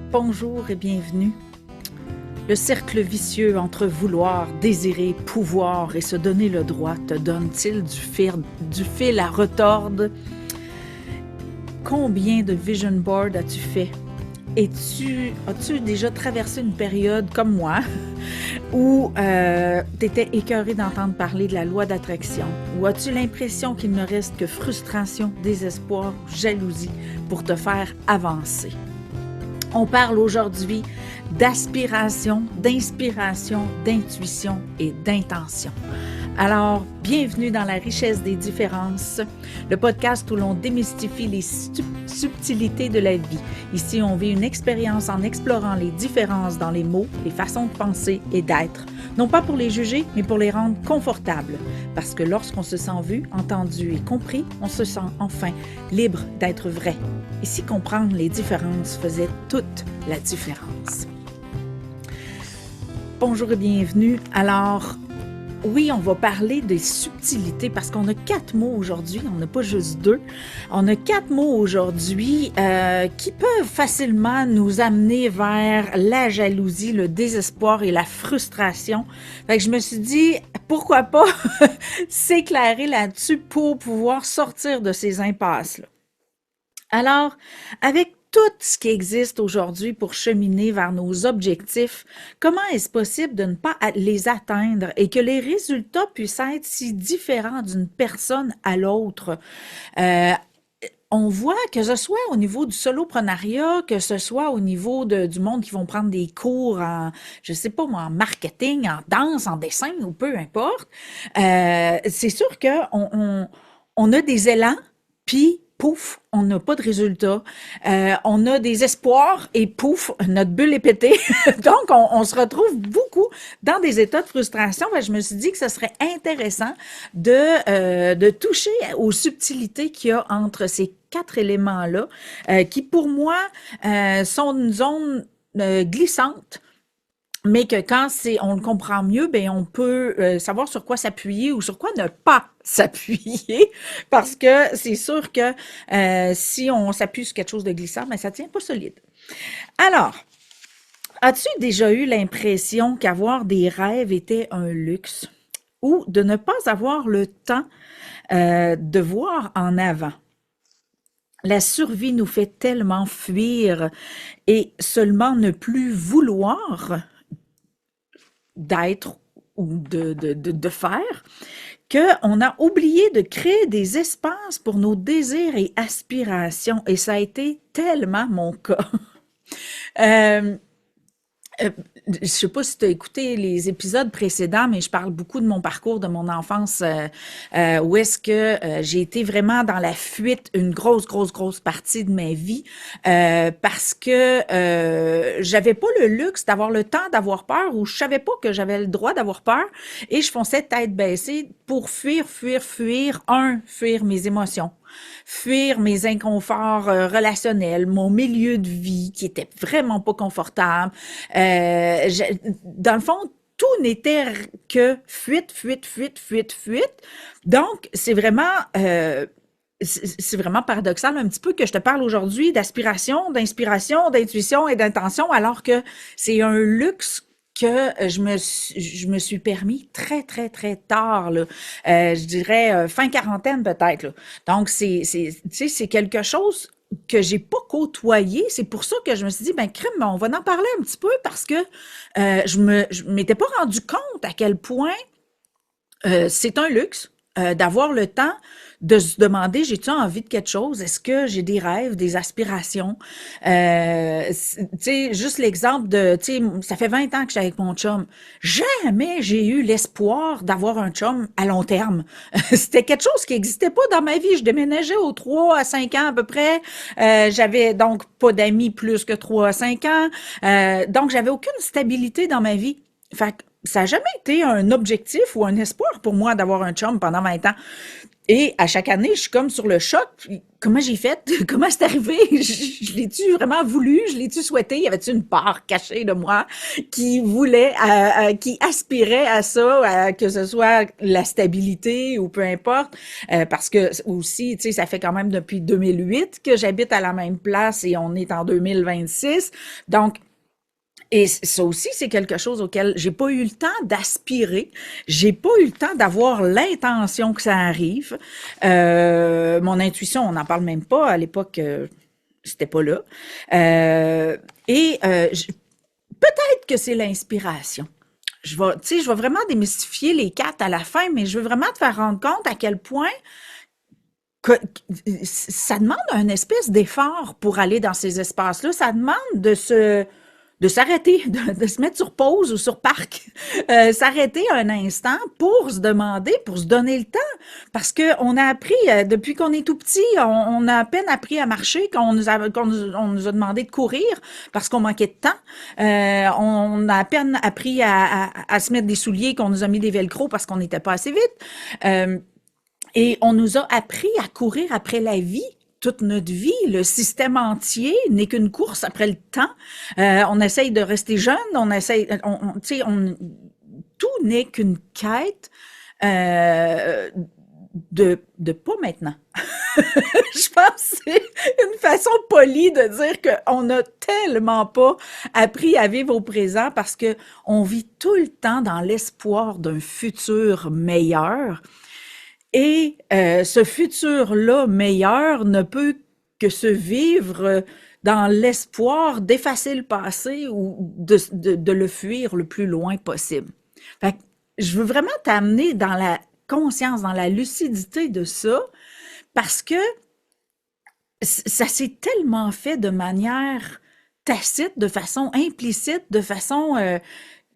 Bonjour et bienvenue. Le cercle vicieux entre vouloir, désirer, pouvoir et se donner le droit te donne-t-il du fil à retordre? Combien de vision boards as-tu fait? As-tu déjà traversé une période comme moi où tu étais écœuré d'entendre parler de la loi d'attraction? Ou as-tu l'impression qu'il ne reste que frustration, désespoir, jalousie pour te faire avancer? On parle aujourd'hui d'aspiration, d'inspiration, d'intuition et d'intention. Alors, bienvenue dans la richesse des différences, le podcast où l'on démystifie les subtilités de la vie. Ici, on vit une expérience en explorant les différences dans les mots, les façons de penser et d'être, non pas pour les juger, mais pour les rendre confortables. Parce que lorsqu'on se sent vu, entendu et compris, on se sent enfin libre d'être vrai. Ici, comprendre les différences faisait toute la différence. Bonjour et bienvenue. Alors, oui, on va parler des subtilités parce qu'on a 4 mots aujourd'hui, on n'a pas juste 2. On a 4 mots aujourd'hui qui peuvent facilement nous amener vers la jalousie, le désespoir et la frustration. Fait que je me suis dit, pourquoi pas s'éclairer là-dessus pour pouvoir sortir de ces impasses-là. Alors, avec tout ce qui existe aujourd'hui pour cheminer vers nos objectifs, comment est-ce possible de ne pas les atteindre et que les résultats puissent être si différents d'une personne à l'autre? On voit que ce soit au niveau du soloprenariat, que ce soit au niveau du monde qui vont prendre des cours en, je sais pas moi, en marketing, en danse, en dessin ou peu importe, c'est sûr on a des élans, puis pouf, on n'a pas de résultat. On a des espoirs et pouf, notre bulle est pétée. Donc, on se retrouve beaucoup dans des états de frustration. Je me suis dit que ce serait intéressant de toucher aux subtilités qu'il y a entre ces 4 éléments-là, qui pour moi sont une zone glissante. Mais que quand on le comprend mieux, ben on peut savoir sur quoi s'appuyer ou sur quoi ne pas s'appuyer, parce que c'est sûr que si on s'appuie sur quelque chose de glissant, ben ça tient pas solide. Alors, as-tu déjà eu l'impression qu'avoir des rêves était un luxe ou de ne pas avoir le temps de voir en avant? La survie nous fait tellement fuir et seulement ne plus vouloir d'être ou de faire, qu'on a oublié de créer des espaces pour nos désirs et aspirations. Et ça a été tellement mon cas. Euh, euh, je sais pas si tu as écouté les épisodes précédents, mais je parle beaucoup de mon parcours, de mon enfance, où est-ce que j'ai été vraiment dans la fuite une grosse partie de ma vie, parce que j'avais pas le luxe d'avoir le temps d'avoir peur, ou je savais pas que j'avais le droit d'avoir peur, et je fonçais tête baissée pour fuir mes émotions, fuir mes inconforts relationnels, mon milieu de vie qui était vraiment pas confortable. Dans le fond, tout n'était que fuite. Donc, c'est vraiment paradoxal un petit peu que je te parle aujourd'hui d'aspiration, d'inspiration, d'intuition et d'intention, alors que c'est un luxe que je me suis permis très tard, là. Je dirais fin quarantaine peut-être, là. Donc, tu sais, c'est quelque chose que j'ai pas côtoyé. C'est pour ça que je me suis dit, ben crime, on va en parler un petit peu parce que je m'étais pas rendu compte à quel point c'est un luxe d'avoir le temps de se demander, j'ai-tu envie de quelque chose? Est-ce que j'ai des rêves, des aspirations? Tu sais, juste l'exemple de, tu sais, ça fait 20 ans que je suis avec mon chum. Jamais j'ai eu l'espoir d'avoir un chum à long terme. C'était quelque chose qui n'existait pas dans ma vie. Je déménageais aux 3 à 5 ans à peu près. J'avais donc pas d'amis plus que 3 à 5 ans. Donc, j'avais aucune stabilité dans ma vie. Fait que ça n'a jamais été un objectif ou un espoir pour moi d'avoir un chum pendant 20 ans. Et à chaque année, je suis comme sur le choc. Puis comment j'ai fait? Comment c'est arrivé? Je l'ai-tu vraiment voulu? Je l'ai-tu souhaité? Y avait-tu une part cachée de moi qui voulait, qui aspirait à ça, que ce soit la stabilité ou peu importe? Parce que aussi, tu sais, ça fait quand même depuis 2008 que j'habite à la même place et on est en 2026. Donc, et ça aussi, c'est quelque chose auquel j'ai pas eu le temps d'aspirer. J'ai pas eu le temps d'avoir l'intention que ça arrive. Mon intuition, on n'en parle même pas. À l'époque, c'était pas là. Euh, et peut-être que c'est l'inspiration. Tu sais, je vais vraiment démystifier les quatre à la fin, mais je veux vraiment te faire rendre compte à quel point que, ça demande un espèce d'effort pour aller dans ces espaces-là. Ça demande de s'arrêter, de se mettre sur pause ou sur parc, s'arrêter un instant pour se demander, pour se donner le temps. Parce que on a appris, depuis qu'on est tout petit, on a à peine appris à marcher on nous a demandé de courir parce qu'on manquait de temps. On a à peine appris à se mettre des souliers, qu'on nous a mis des velcro parce qu'on n'était pas assez vite. Et on nous a appris à courir après la vie toute notre vie. Le système entier n'est qu'une course après le temps. On essaye de rester jeune, tu sais, tout n'est qu'une quête de pas maintenant. Je pense que c'est une façon polie de dire qu'on n'a tellement pas appris à vivre au présent parce que on vit tout le temps dans l'espoir d'un futur meilleur. Et ce futur-là meilleur ne peut que se vivre dans l'espoir d'effacer le passé ou de le fuir le plus loin possible. Fait que je veux vraiment t'amener dans la conscience, dans la lucidité de ça, parce que ça s'est tellement fait de manière tacite, de façon implicite, de façon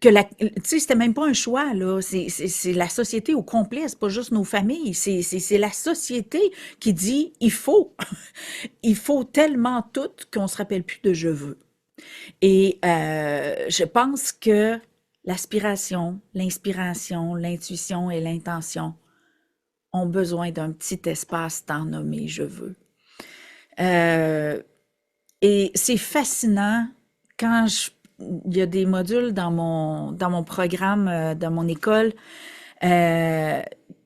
que tu sais, c'était même pas un choix, là. C'est la société au complet, c'est pas juste nos familles. C'est la société qui dit il faut. Il faut tellement tout qu'on se rappelle plus de je veux. Et je pense que l'aspiration, l'inspiration, l'intuition et l'intention ont besoin d'un petit espace-temps nommé je veux. Euh, et c'est fascinant quand il y a des modules dans mon programme, dans mon école, euh,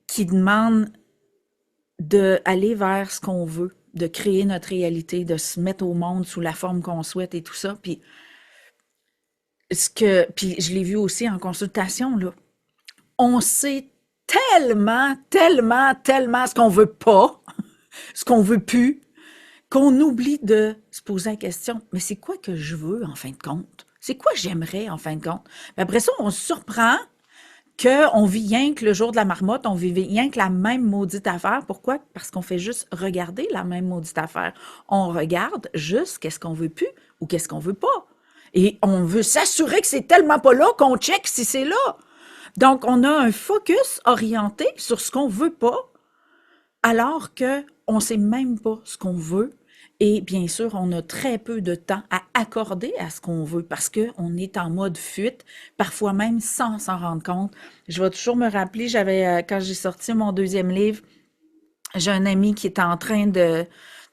qui demandent d'aller vers ce qu'on veut, de créer notre réalité, de se mettre au monde sous la forme qu'on souhaite et tout ça. Puis je l'ai vu aussi en consultation, là. On sait tellement, tellement, tellement ce qu'on veut pas, ce qu'on veut plus, qu'on oublie de se poser la question, mais c'est quoi que je veux en fin de compte? C'est quoi j'aimerais en fin de compte? Puis après ça, on se surprend qu'on vit rien que le jour de la marmotte, on vit rien que la même maudite affaire. Pourquoi? Parce qu'on fait juste regarder la même maudite affaire. On regarde juste qu'est-ce qu'on veut plus ou qu'est-ce qu'on veut pas. Et on veut s'assurer que c'est tellement pas là qu'on check si c'est là. Donc, on a un focus orienté sur ce qu'on veut pas, alors que on sait même pas ce qu'on veut. Et bien sûr, on a très peu de temps à accorder à ce qu'on veut parce qu'on est en mode fuite, parfois même sans s'en rendre compte. Je vais toujours me rappeler, quand j'ai sorti mon deuxième livre, j'ai un ami qui est en train de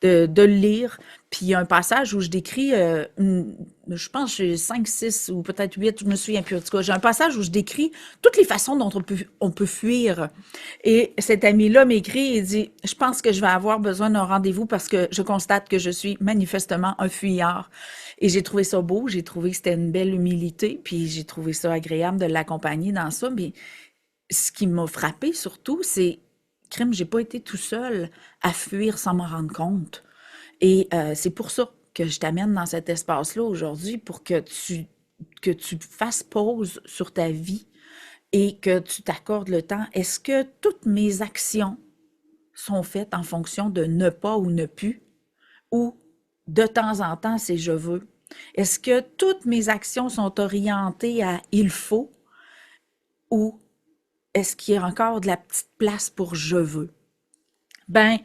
le lire, puis il y a un passage où je décris, je pense que j'ai 5, 6 ou peut-être 8, je me souviens plus. En tout cas, j'ai un passage où je décris toutes les façons dont on peut fuir. Et cet ami-là m'écrit et dit, je pense que je vais avoir besoin d'un rendez-vous parce que je constate que je suis manifestement un fuyard. Et j'ai trouvé ça beau, j'ai trouvé que c'était une belle humilité, puis j'ai trouvé ça agréable de l'accompagner dans ça. Mais ce qui m'a frappé surtout, c'est crime, j'ai pas été tout seul à fuir sans m'en rendre compte. Et c'est pour ça que je t'amène dans cet espace-là aujourd'hui pour que tu fasses pause sur ta vie et que tu t'accordes le temps. Est-ce que toutes mes actions sont faites en fonction de ne pas ou ne plus ou de temps en temps c'est je veux? Est-ce que toutes mes actions sont orientées à il faut ou est-ce qu'il y a encore de la petite place pour je veux? Ben,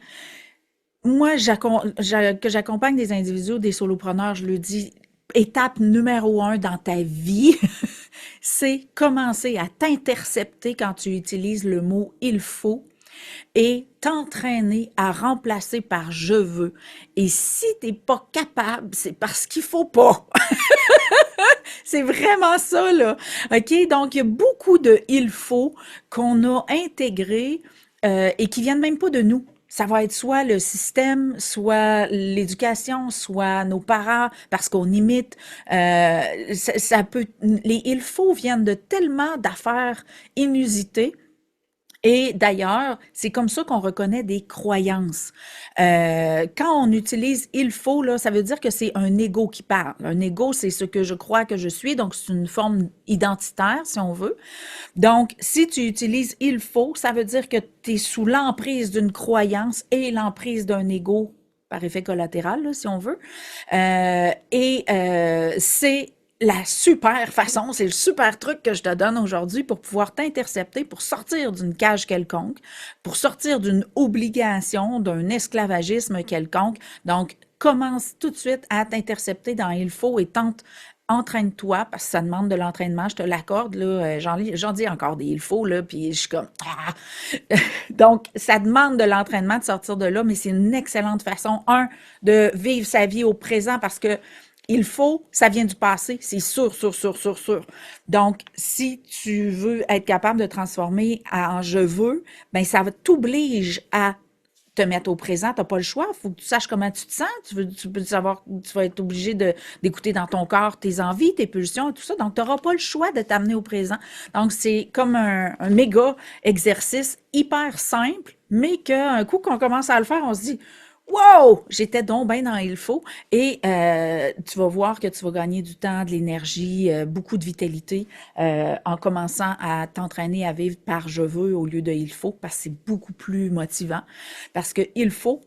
moi, que j'accompagne des individus, des solopreneurs, je leur dis, étape numéro 1 dans ta vie, c'est commencer à t'intercepter quand tu utilises le mot il faut et t'entraîner à remplacer par je veux. Et si t'es pas capable, c'est parce qu'il faut pas. C'est vraiment ça, là. OK? Donc, il y a beaucoup de il faut qu'on a intégré et qui viennent même pas de nous. Ça va être soit le système, soit l'éducation, soit nos parents, parce qu'on imite. Ça peut, les il faut viennent de tellement d'affaires inusitées et d'ailleurs, c'est comme ça qu'on reconnaît des croyances. Quand on utilise il faut, là, ça veut dire que c'est un ego qui parle. Un ego, c'est ce que je crois que je suis, donc c'est une forme identitaire, si on veut. Donc, si tu utilises il faut, ça veut dire que tu es sous l'emprise d'une croyance et l'emprise d'un ego par effet collatéral, là, si on veut. C'est la super façon, c'est le super truc que je te donne aujourd'hui pour pouvoir t'intercepter, pour sortir d'une cage quelconque, pour sortir d'une obligation, d'un esclavagisme quelconque. Donc, commence tout de suite à t'intercepter dans il faut et tente entraîne-toi, parce que ça demande de l'entraînement, je te l'accorde, là, j'en dis encore des il faut, là, puis je suis comme, ah! Donc, ça demande de l'entraînement de sortir de là, mais c'est une excellente façon, de vivre sa vie au présent, parce que il faut, ça vient du passé, c'est sûr, sûr, sûr, sûr, sûr. Donc, si tu veux être capable de transformer en je veux, ben ça t'oblige à te mettre au présent, tu n'as pas le choix, il faut que tu saches comment tu te sens, tu peux savoir, tu vas être obligé d'écouter dans ton corps tes envies, tes pulsions et tout ça, donc tu n'auras pas le choix de t'amener au présent. Donc, c'est comme un méga exercice hyper simple, mais qu'un coup qu'on commence à le faire, on se dit, wow! J'étais donc bien dans il faut. Et tu vas voir que tu vas gagner du temps, de l'énergie, beaucoup de vitalité en commençant à t'entraîner à vivre par je veux au lieu de il faut, parce que c'est beaucoup plus motivant. Parce que il faut,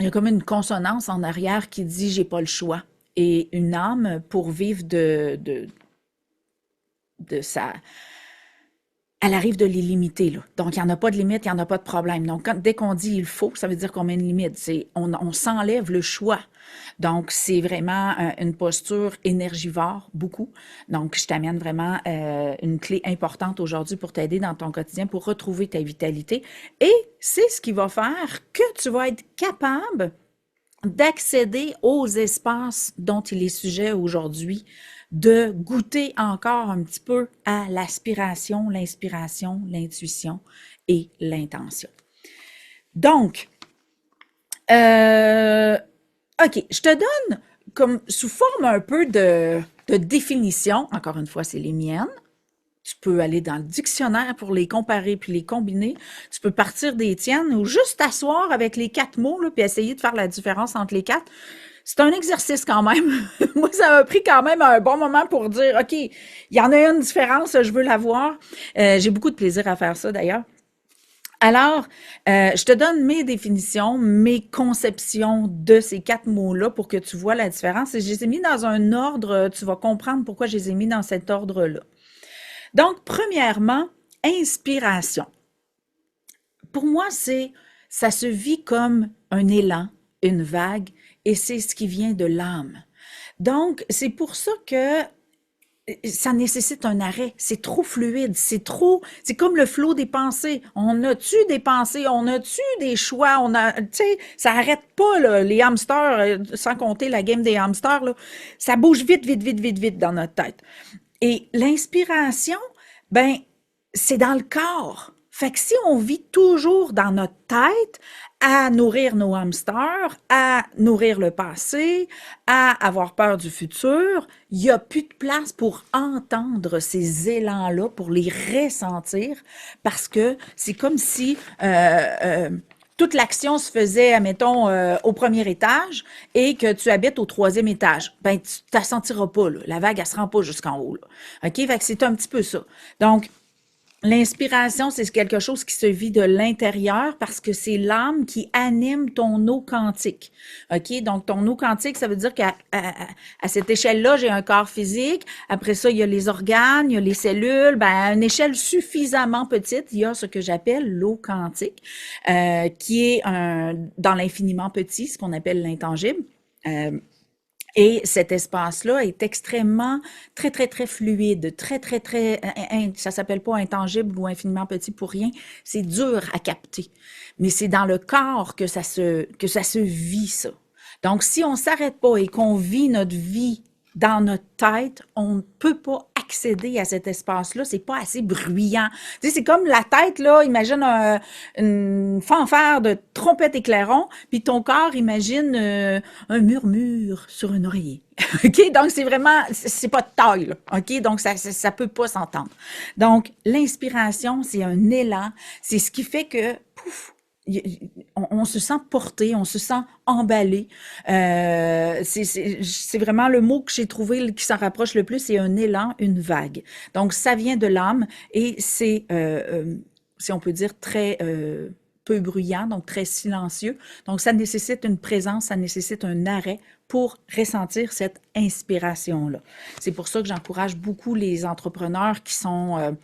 il y a comme une consonance en arrière qui dit j'ai pas le choix. Et une âme, pour vivre de sa elle arrive de les limiter, là. Donc, il n'y en a pas de limite, il n'y en a pas de problème. Donc, dès qu'on dit il faut, ça veut dire qu'on met une limite. On s'enlève le choix. Donc, c'est vraiment une posture énergivore, beaucoup. Donc, je t'amène vraiment une clé importante aujourd'hui pour t'aider dans ton quotidien, pour retrouver ta vitalité. Et c'est ce qui va faire que tu vas être capable d'accéder aux espaces dont il est sujet aujourd'hui, de goûter encore un petit peu à l'aspiration, l'inspiration, l'intuition et l'intention. Donc, OK, je te donne comme sous forme un peu de définition, encore une fois, c'est les miennes. Tu peux aller dans le dictionnaire pour les comparer puis les combiner. Tu peux partir des tiennes ou juste t'asseoir avec les 4 mots là, puis essayer de faire la différence entre les 4. C'est un exercice quand même. Moi, ça m'a pris quand même un bon moment pour dire, OK, il y en a une différence, je veux la voir. J'ai beaucoup de plaisir à faire ça d'ailleurs. Alors, je te donne mes définitions, mes conceptions de ces 4 mots-là pour que tu vois la différence. Et je les ai mis dans un ordre, tu vas comprendre pourquoi je les ai mis dans cet ordre-là. Donc, premièrement, inspiration. Pour moi, ça se vit comme un élan, une vague, et c'est ce qui vient de l'âme. Donc, c'est pour ça que ça nécessite un arrêt. C'est trop fluide, c'est comme le flot des pensées. On a-tu des pensées? On a-tu des choix? Tu sais, ça arrête pas, là, les hamsters, sans compter la game des hamsters, là. Ça bouge vite, vite, vite, vite, vite dans notre tête. Et l'inspiration, ben, c'est dans le corps. Fait que si on vit toujours dans notre tête à nourrir nos hamsters, à nourrir le passé, à avoir peur du futur, il n'y a plus de place pour entendre ces élans-là, pour les ressentir, parce que c'est comme si toute l'action se faisait, admettons, au premier étage et que tu habites au troisième étage. Ben, tu ne sentiras pas, là. La vague, elle ne se rend pas jusqu'en haut, là. OK? Fait que c'est un petit peu ça. Donc, l'inspiration, c'est quelque chose qui se vit de l'intérieur parce que c'est l'âme qui anime ton eau quantique. OK? Donc, ton eau quantique, ça veut dire qu'à cette échelle-là, j'ai un corps physique. Après ça, il y a les organes, il y a les cellules. Ben, à une échelle suffisamment petite, il y a ce que j'appelle l'eau quantique, qui est dans l'infiniment petit, ce qu'on appelle l'intangible. Et cet espace-là est extrêmement, très, très, très fluide, très, très, très, ça s'appelle pas intangible ou infiniment petit pour rien. C'est dur à capter. Mais c'est dans le corps que ça se vit, ça. Donc, si on s'arrête pas et qu'on vit notre vie dans notre tête, on ne peut pas accéder à cet espace-là. C'est pas assez bruyant. Tu sais, c'est comme la tête, là, imagine une fanfare de trompette et clairon, puis ton corps imagine un murmure sur un oreiller. OK? Donc, c'est vraiment, c'est pas de taille, là. OK? Donc, ça peut pas s'entendre. Donc, l'inspiration, c'est un élan. C'est ce qui fait que, pouf, on se sent porté, on se sent emballé. C'est vraiment le mot que j'ai trouvé qui s'en rapproche le plus, c'est un élan, une vague. Donc, ça vient de l'âme et c'est, si on peut dire, très peu bruyant, donc très silencieux. Donc, ça nécessite une présence, ça nécessite un arrêt pour ressentir cette inspiration-là. C'est pour ça que j'encourage beaucoup les entrepreneurs qui sont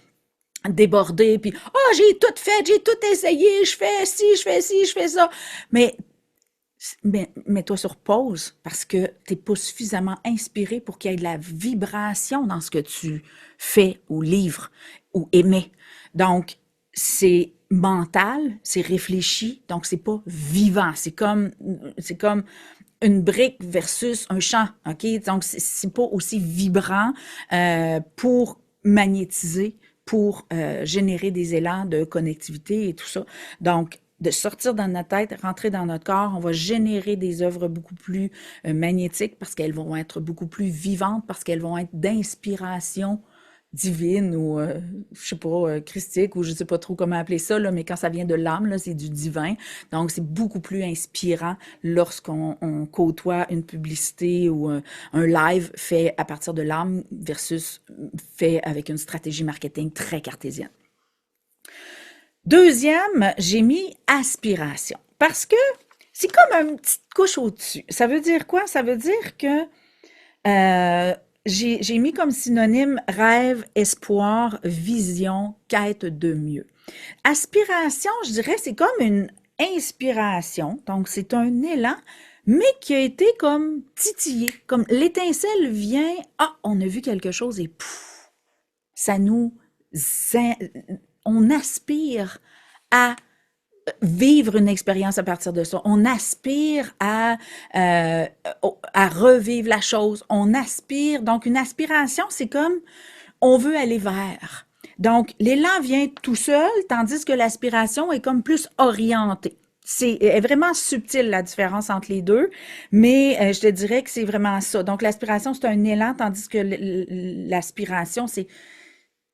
débordés, puis oh, j'ai tout fait, j'ai tout essayé, je fais ci, je fais ci, je fais ça. Mais mets-toi sur pause parce que tu n'es pas suffisamment inspiré pour qu'il y ait de la vibration dans ce que tu fais ou livres ou émets. Donc, c'est mental, c'est réfléchi, donc c'est pas vivant. C'est comme une brique versus un champ, OK? Donc, c'est pas aussi vibrant pour magnétiser, pour générer des élans de connectivité et tout ça. Donc, de sortir dans notre tête, rentrer dans notre corps, on va générer des œuvres beaucoup plus magnétiques parce qu'elles vont être beaucoup plus vivantes, parce qu'elles vont être d'inspiration divine ou, je sais pas, christique ou je sais pas trop comment appeler ça, là, mais quand ça vient de l'âme, là, c'est du divin. Donc, c'est beaucoup plus inspirant lorsqu'on côtoie une publicité ou un live fait à partir de l'âme versus fait avec une stratégie marketing très cartésienne. Deuxième, j'ai mis aspiration. Parce que c'est comme une petite couche au-dessus. Ça veut dire quoi? Ça veut dire que j'ai mis comme synonyme rêve, espoir, vision, quête de mieux. Aspiration, je dirais, c'est comme une inspiration. Donc, c'est un élan, mais qui a été comme titillé. Comme l'étincelle vient, ah, on a vu quelque chose et pouf, ça nous on aspire à vivre une expérience à partir de ça. On aspire à revivre la chose. On aspire. Donc, une aspiration, c'est comme on veut aller vers. Donc, l'élan vient tout seul, tandis que l'aspiration est comme plus orientée. C'est vraiment subtil la différence entre les deux, mais je te dirais que c'est vraiment ça. Donc, l'aspiration, c'est un élan, tandis que l'aspiration, c'est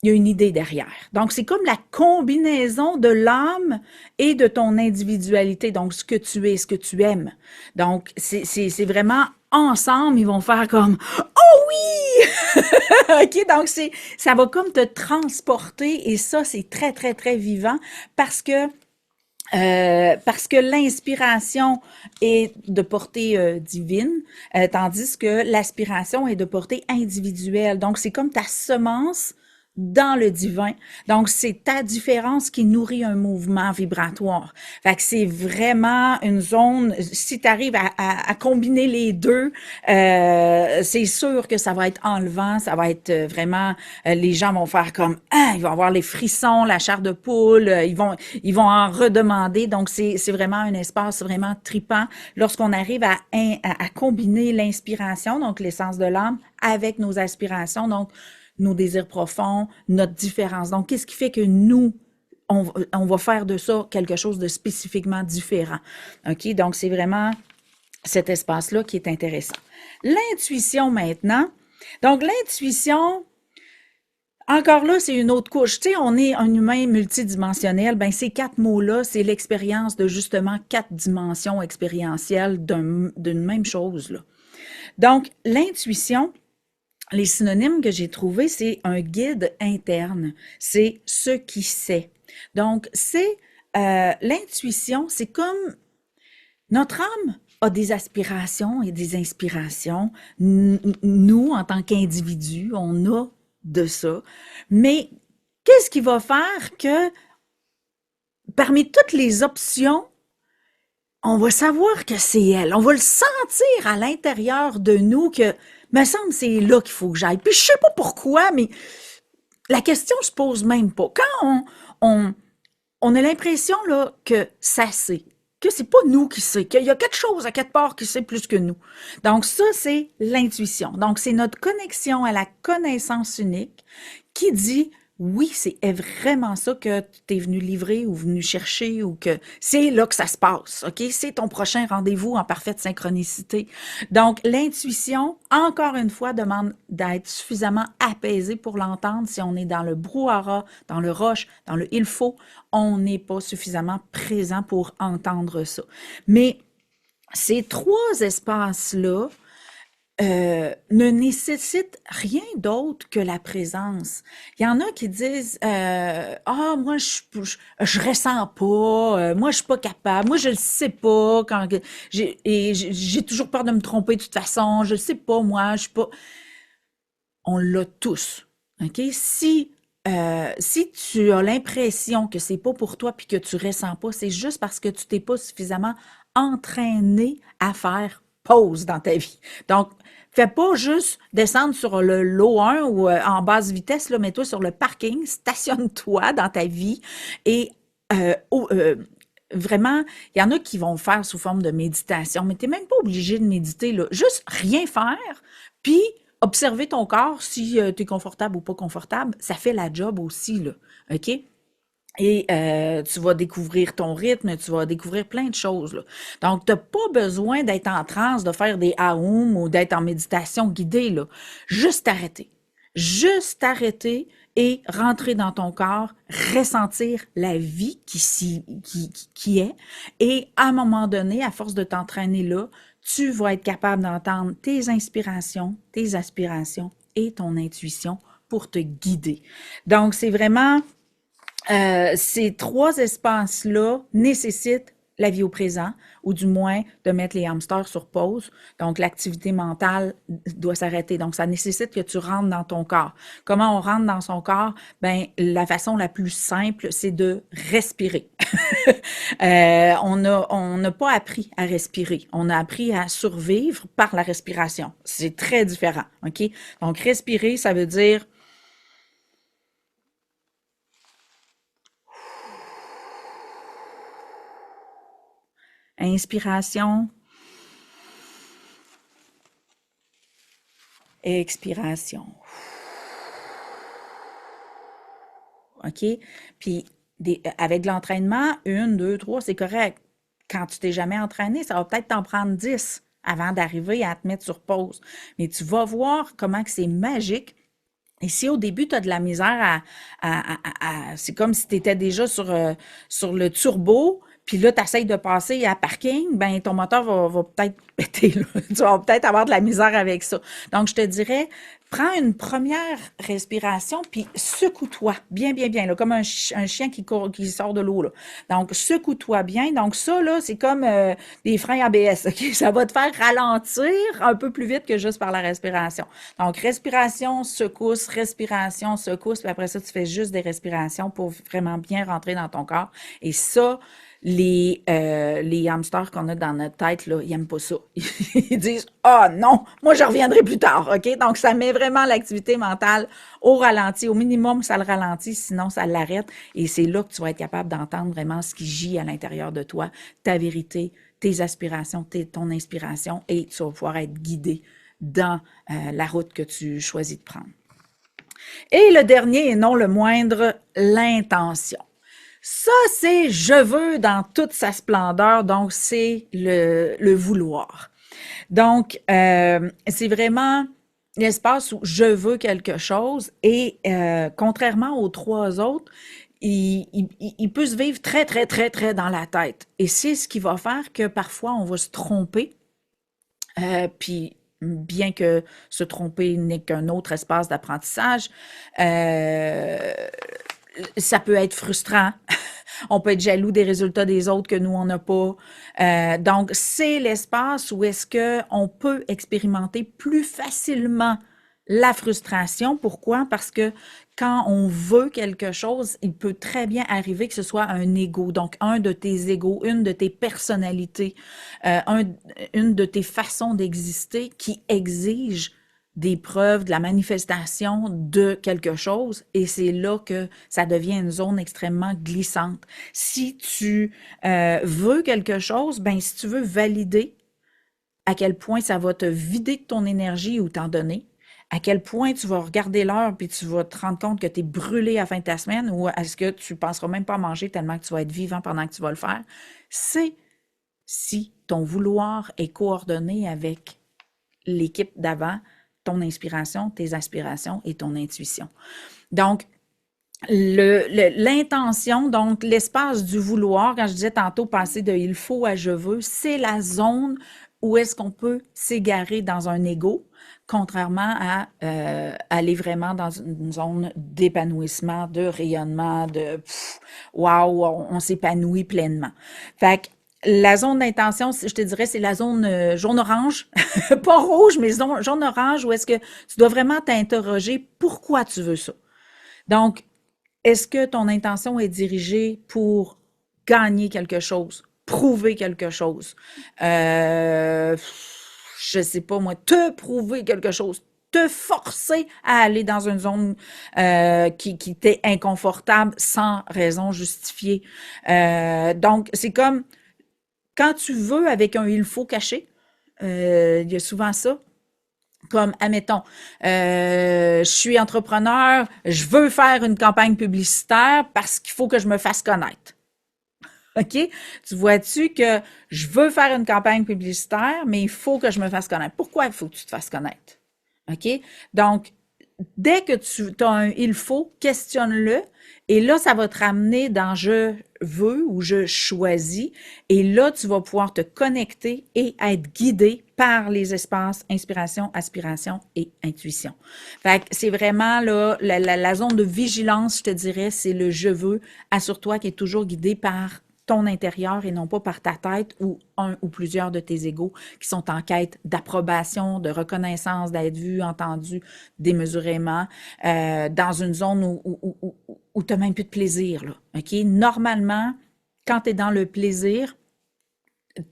il y a une idée derrière. Donc, c'est comme la combinaison de l'âme et de ton individualité, donc ce que tu es, ce que tu aimes. Donc, c'est vraiment ensemble, ils vont faire comme «Oh oui!» OK, donc ça va comme te transporter et ça, c'est très, très, très vivant parce que l'inspiration est de portée divine, tandis que l'aspiration est de portée individuelle. Donc, c'est comme ta semence dans le divin. Donc, c'est ta différence qui nourrit un mouvement vibratoire. Fait que c'est vraiment une zone, si tu arrives à combiner les deux, c'est sûr que ça va être enlevant, ça va être vraiment, les gens vont faire comme, ah, ils vont avoir les frissons, la chair de poule, ils vont en redemander. Donc, c'est vraiment un espace vraiment tripant lorsqu'on arrive à combiner l'inspiration, donc l'essence de l'âme, avec nos aspirations. Donc, nos désirs profonds, notre différence. Donc, qu'est-ce qui fait que nous, on va faire de ça quelque chose de spécifiquement différent? OK? Donc, c'est vraiment cet espace-là qui est intéressant. L'intuition maintenant. Donc, l'intuition, encore là, c'est une autre couche. Tu sais, on est un humain multidimensionnel. Ben, ces quatre mots-là, c'est l'expérience de justement quatre dimensions expérientielles d'une même chose, là. Donc, l'intuition, les synonymes que j'ai trouvés, c'est un guide interne. C'est ce qui sait. Donc, c'est l'intuition, c'est comme notre âme a des aspirations et des inspirations. Nous, en tant qu'individus, on a de ça. Mais qu'est-ce qui va faire que parmi toutes les options, on va savoir que c'est elle. On va le sentir à l'intérieur de nous que, me semble, c'est là qu'il faut que j'aille. Puis je sais pas pourquoi, mais la question se pose même pas. Quand on, on a l'impression là que ça sait, que c'est pas nous qui sait, qu'il y a quelque chose à quelque part qui sait plus que nous. Donc ça, c'est l'intuition. Donc c'est notre connexion à la connaissance unique qui dit oui, c'est vraiment ça que tu t'es venu livrer ou venu chercher ou que c'est là que ça se passe, OK? C'est ton prochain rendez-vous en parfaite synchronicité. Donc, l'intuition, encore une fois, demande d'être suffisamment apaisé pour l'entendre. Si on est dans le brouhaha, dans le rush, dans le il faut, on n'est pas suffisamment présent pour entendre ça. Mais ces trois espaces-là ne nécessite rien d'autre que la présence. Il y en a qui disent ah moi je ressens pas, moi je suis pas capable, moi je le sais pas quand j'ai toujours peur de me tromper de toute façon, je le sais pas moi, je suis pas. On l'a tous, ok. Si tu as l'impression que c'est pas pour toi puis que tu ressens pas, c'est juste parce que tu t'es pas suffisamment entraîné à faire pause dans ta vie. Donc, fais pas juste descendre sur le lot 1 ou en basse vitesse, là, mets-toi sur le parking, stationne-toi dans ta vie et euh, au- euh, vraiment, il y en a qui vont le faire sous forme de méditation, mais tu n'es même pas obligé de méditer, là. Juste rien faire, puis observer ton corps, si tu es confortable ou pas confortable, ça fait la job aussi, là. OK? Et tu vas découvrir ton rythme, tu vas découvrir plein de choses, là. Donc, tu n'as pas besoin d'être en transe, de faire des Aum ou d'être en méditation guidée, là. Juste arrêter. Juste arrêter et rentrer dans ton corps, ressentir la vie qui est. Et à un moment donné, à force de t'entraîner là, tu vas être capable d'entendre tes inspirations, tes aspirations et ton intuition pour te guider. Donc, c'est vraiment ces trois espaces-là nécessitent la vie au présent, ou du moins de mettre les hamsters sur pause. Donc, l'activité mentale doit s'arrêter. Donc, ça nécessite que tu rentres dans ton corps. Comment on rentre dans son corps? Ben, la façon la plus simple, c'est de respirer. On n'a pas appris à respirer. On a appris à survivre par la respiration. C'est très différent, OK? Donc, respirer, ça veut dire inspiration, expiration. OK? Puis, avec de l'entraînement, une, deux, trois, c'est correct. Quand tu t'es jamais entraîné, ça va peut-être t'en prendre 10 avant d'arriver à te mettre sur pause. Mais tu vas voir comment que c'est magique. Et si au début, tu as de la misère c'est comme si tu étais déjà sur le turbo, puis là, tu essaies de passer à parking, ben ton moteur va peut-être péter, là. Tu vas peut-être avoir de la misère avec ça. Donc, je te dirais, prends une première respiration, puis secoue-toi bien, bien, bien, là, comme un chien qui court, qui sort de l'eau, là. Donc, secoue-toi bien. Donc, ça, là, c'est comme des freins ABS, OK? Ça va te faire ralentir un peu plus vite que juste par la respiration. Donc, respiration, secousse, puis après ça, tu fais juste des respirations pour vraiment bien rentrer dans ton corps. Et ça, les hamsters qu'on a dans notre tête, là, ils aiment pas ça. Ils disent ah non, moi je reviendrai plus tard, OK? Donc, ça met vraiment l'activité mentale au ralenti. Au minimum, ça le ralentit, sinon ça l'arrête. Et c'est là que tu vas être capable d'entendre vraiment ce qui gît à l'intérieur de toi, ta vérité, tes aspirations, ton inspiration, et tu vas pouvoir être guidé dans la route que tu choisis de prendre. Et le dernier, et non le moindre, l'intention. Ça, c'est je veux dans toute sa splendeur, donc c'est le vouloir. Donc, c'est vraiment l'espace où je veux quelque chose et contrairement aux trois autres, il peut se vivre très, très, très, très dans la tête. Et c'est ce qui va faire que parfois on va se tromper, puis bien que se tromper n'est qu'un autre espace d'apprentissage, euh, ça peut être frustrant. On peut être jaloux des résultats des autres que nous, on n'a pas. Donc, c'est l'espace où est-ce qu'on peut expérimenter plus facilement la frustration. Pourquoi? Parce que quand on veut quelque chose, il peut très bien arriver que ce soit un ego. Donc, un de tes égos, une de tes personnalités, une de tes façons d'exister qui exige des preuves, de la manifestation de quelque chose, et c'est là que ça devient une zone extrêmement glissante. Si tu veux quelque chose, ben si tu veux valider à quel point ça va te vider de ton énergie ou t'en donner, à quel point tu vas regarder l'heure puis tu vas te rendre compte que tu es brûlé à la fin de ta semaine ou est-ce que tu ne penseras même pas à manger tellement que tu vas être vivant pendant que tu vas le faire, c'est si ton vouloir est coordonné avec l'équipe d'avant, ton inspiration, tes aspirations et ton intuition. Donc, l'intention, donc l'espace du vouloir, quand je disais tantôt passer de il faut à je veux, c'est la zone où est-ce qu'on peut s'égarer dans un ego, contrairement à aller vraiment dans une zone d'épanouissement, de rayonnement, de wow, on s'épanouit pleinement. Fait que la zone d'intention, je te dirais, c'est la zone jaune-orange, pas rouge, mais jaune-orange, où est-ce que tu dois vraiment t'interroger pourquoi tu veux ça. Donc, est-ce que ton intention est dirigée pour gagner quelque chose, prouver quelque chose? Je sais pas moi, te prouver quelque chose, te forcer à aller dans une zone qui t'est inconfortable sans raison justifiée. Donc, c'est comme quand tu veux avec un il faut caché, il y a souvent ça. Comme, admettons, je suis entrepreneur, je veux faire une campagne publicitaire parce qu'il faut que je me fasse connaître. OK? Tu vois-tu que je veux faire une campagne publicitaire, mais il faut que je me fasse connaître. Pourquoi il faut que tu te fasses connaître? OK? Donc, dès que tu as un il faut, questionne-le. Et là, ça va te ramener dans je veux ou je choisis. Et là, tu vas pouvoir te connecter et être guidé par les espaces inspiration, aspiration et intuition. Fait que c'est vraiment là, la zone de vigilance, je te dirais, c'est le je veux. Assure-toi qu'il est toujours guidé par ton intérieur et non pas par ta tête ou un ou plusieurs de tes égos qui sont en quête d'approbation, de reconnaissance, d'être vu, entendu démesurément, dans une zone où tu n'as même plus de plaisir. Là, OK? Normalement, quand tu es dans le plaisir,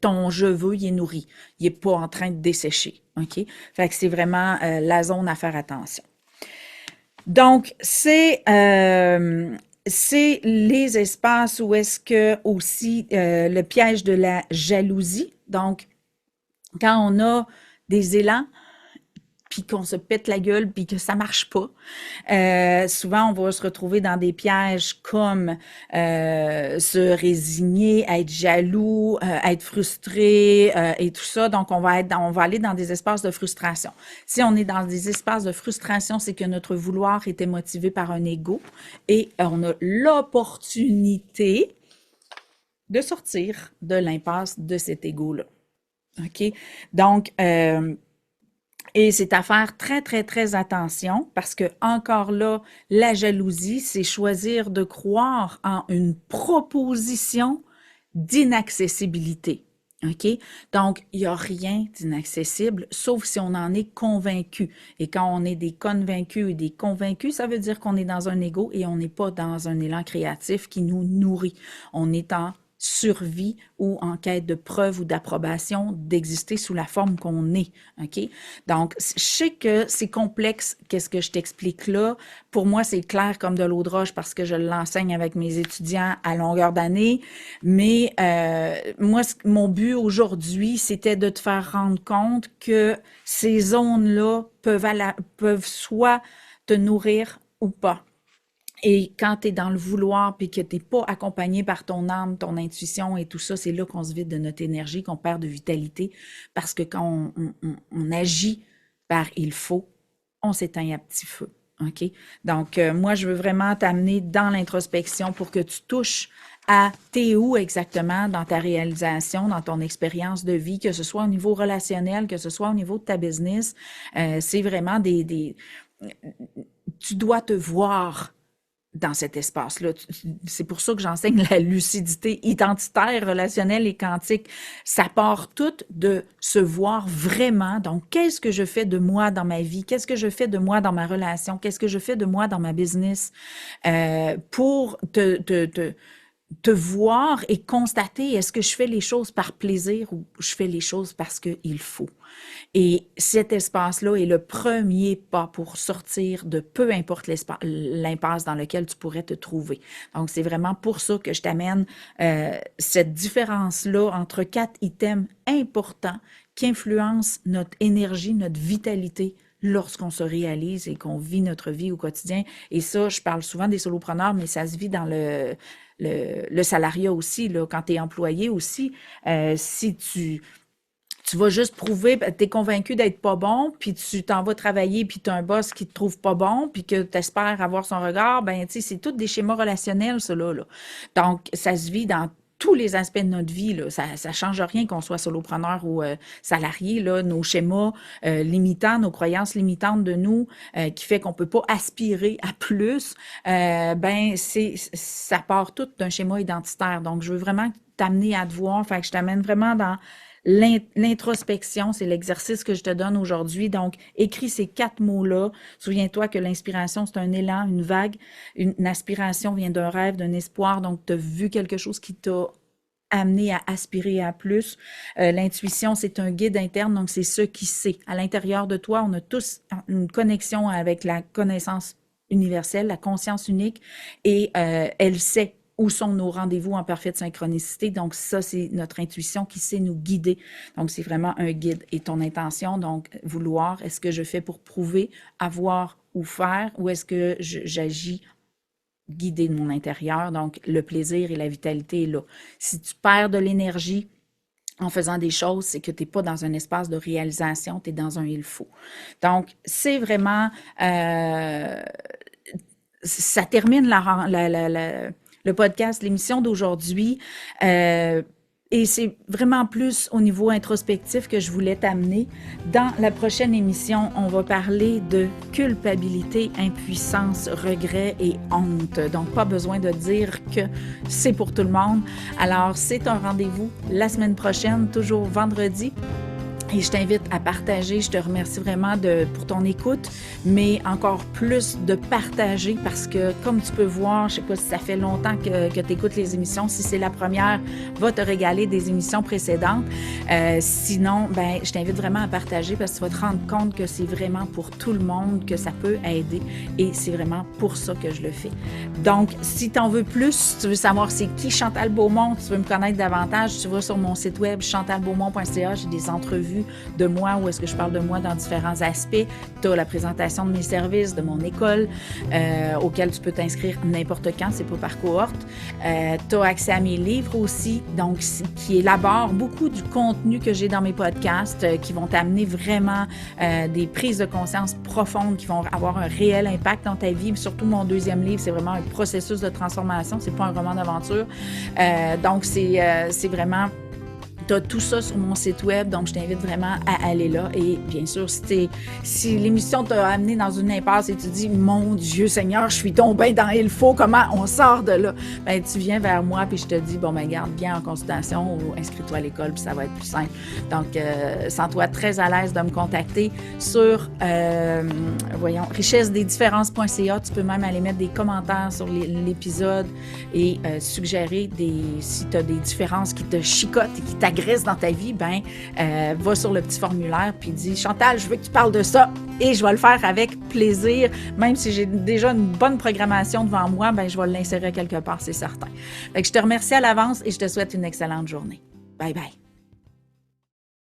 ton je veux, il est nourri. Il n'est pas en train de dessécher. OK? Fait que c'est vraiment la zone à faire attention. Donc, c'est les espaces où est-ce que aussi le piège de la jalousie. Donc, quand on a des élans, puis qu'on se pète la gueule, puis que ça marche pas. Souvent, on va se retrouver dans des pièges comme se résigner, être jaloux, être frustré et tout ça. Donc, on va aller dans des espaces de frustration. Si on est dans des espaces de frustration, c'est que notre vouloir était motivé par un ego et on a l'opportunité de sortir de l'impasse de cet ego-là. OK? Donc, et c'est à faire très, très, très attention parce que, encore là, la jalousie, c'est choisir de croire en une proposition d'inaccessibilité. OK? Donc, il n'y a rien d'inaccessible, sauf si on en est convaincu. Et quand on est des convaincus et des convaincus, ça veut dire qu'on est dans un ego et on n'est pas dans un élan créatif qui nous nourrit. On est en survie ou en quête de preuve ou d'approbation d'exister sous la forme qu'on est. OK? Donc, je sais que c'est complexe, qu'est-ce que je t'explique là. Pour moi, c'est clair comme de l'eau de roche parce que je l'enseigne avec mes étudiants à longueur d'année. Mais moi, mon but aujourd'hui, c'était de te faire rendre compte que ces zones-là peuvent soit te nourrir ou pas. Et quand tu es dans le vouloir puis que tu n'es pas accompagné par ton âme, ton intuition et tout ça, c'est là qu'on se vide de notre énergie, qu'on perd de vitalité parce que quand on agit par il faut, on s'éteint à petit feu. OK? Donc, moi, je veux vraiment t'amener dans l'introspection pour que tu touches à t'es où exactement dans ta réalisation, dans ton expérience de vie, que ce soit au niveau relationnel, que ce soit au niveau de ta business. C'est vraiment tu dois te voir dans cet espace-là. C'est pour ça que j'enseigne la lucidité identitaire, relationnelle et quantique. Ça part tout de se voir vraiment. Donc, qu'est-ce que je fais de moi dans ma vie? Qu'est-ce que je fais de moi dans ma relation? Qu'est-ce que je fais de moi dans ma business? Pour te voir et constater, est-ce que je fais les choses par plaisir ou je fais les choses parce qu'il faut? Et cet espace-là est le premier pas pour sortir de peu importe l'impasse dans lequel tu pourrais te trouver. Donc, c'est vraiment pour ça que je t'amène cette différence-là entre 4 items importants qui influencent notre énergie, notre vitalité lorsqu'on se réalise et qu'on vit notre vie au quotidien. Et ça, je parle souvent des solopreneurs, mais ça se vit dans le salariat aussi, là, quand tu es employé aussi. Si tu vas juste prouver, tu es convaincu d'être pas bon, puis tu t'en vas travailler, puis tu as un boss qui te trouve pas bon, puis que tu espères avoir son regard, ben tu sais, c'est tous des schémas relationnels, ça là. Donc, ça se vit dans tous les aspects de notre vie, là. Ça change rien qu'on soit solopreneur ou salarié, là. Nos schémas limitants, nos croyances limitantes de nous, qui fait qu'on peut pas aspirer à plus, ben ça part tout d'un schéma identitaire. Donc, je veux vraiment t'amener à te voir, fait que je t'amène vraiment dans l'introspection, c'est l'exercice que je te donne aujourd'hui. Donc, écris ces 4 mots-là. Souviens-toi que l'inspiration, c'est un élan, une vague. Une aspiration vient d'un rêve, d'un espoir. Donc, tu as vu quelque chose qui t'a amené à aspirer à plus. L'intuition, c'est un guide interne, donc c'est ce qui sait. À l'intérieur de toi, on a tous une connexion avec la connaissance universelle, la conscience unique, et elle sait où sont nos rendez-vous en parfaite synchronicité. Donc, ça, c'est notre intuition qui sait nous guider. Donc, c'est vraiment un guide. Et ton intention, donc, vouloir, est-ce que je fais pour prouver, avoir ou faire, ou est-ce que j'agis guidé de mon intérieur? Donc, le plaisir et la vitalité est là. Si tu perds de l'énergie en faisant des choses, c'est que tu n'es pas dans un espace de réalisation, tu es dans un il faut. Donc, c'est vraiment... ça termine le podcast, l'émission d'aujourd'hui. Et c'est vraiment plus au niveau introspectif que je voulais t'amener. Dans la prochaine émission, on va parler de culpabilité, impuissance, regret et honte. Donc, pas besoin de dire que c'est pour tout le monde. Alors, c'est un rendez-vous la semaine prochaine, toujours vendredi. Et je t'invite à partager. Je te remercie vraiment pour ton écoute, mais encore plus de partager parce que, comme tu peux voir, je ne sais pas si ça fait longtemps que tu écoutes les émissions. Si c'est la première, va te régaler des émissions précédentes. Sinon, ben, je t'invite vraiment à partager parce que tu vas te rendre compte que c'est vraiment pour tout le monde, que ça peut aider. Et c'est vraiment pour ça que je le fais. Donc, si tu en veux plus, si tu veux savoir c'est qui Chantal Beaumont, tu veux me connaître davantage, tu vas sur mon site web chantalbeaumont.ca. J'ai des entrevues de moi, où est-ce que je parle de moi dans différents aspects. Tu as la présentation de mes services, de mon école, auquel tu peux t'inscrire n'importe quand, c'est pas par cohorte. Tu as accès à mes livres aussi, donc qui élaborent beaucoup du contenu que j'ai dans mes podcasts, qui vont t'amener vraiment des prises de conscience profondes, qui vont avoir un réel impact dans ta vie. Surtout mon deuxième livre, c'est vraiment un processus de transformation, c'est pas un roman d'aventure. Donc, c'est vraiment... Tu as tout ça sur mon site web, donc je t'invite vraiment à aller là. Et bien sûr, si l'émission t'a amené dans une impasse et tu dis « Mon Dieu Seigneur, je suis tombée dans il faut, comment on sort de là? » Ben, tu viens vers moi puis je te dis « Bon, ben garde bien en consultation ou inscris-toi à l'école puis ça va être plus simple. » Donc, sens-toi très à l'aise de me contacter sur, richessedesdifférences.ca. Tu peux même aller mettre des commentaires sur l'épisode et suggérer si tu as des différences qui te chicotent et qui t'agressent dans ta vie, ben va sur le petit formulaire puis dis « Chantal, je veux que tu parles de ça et je vais le faire avec plaisir. Même si j'ai déjà une bonne programmation devant moi, ben je vais l'insérer quelque part, c'est certain. » Fait que je te remercie à l'avance et je te souhaite une excellente journée. Bye bye.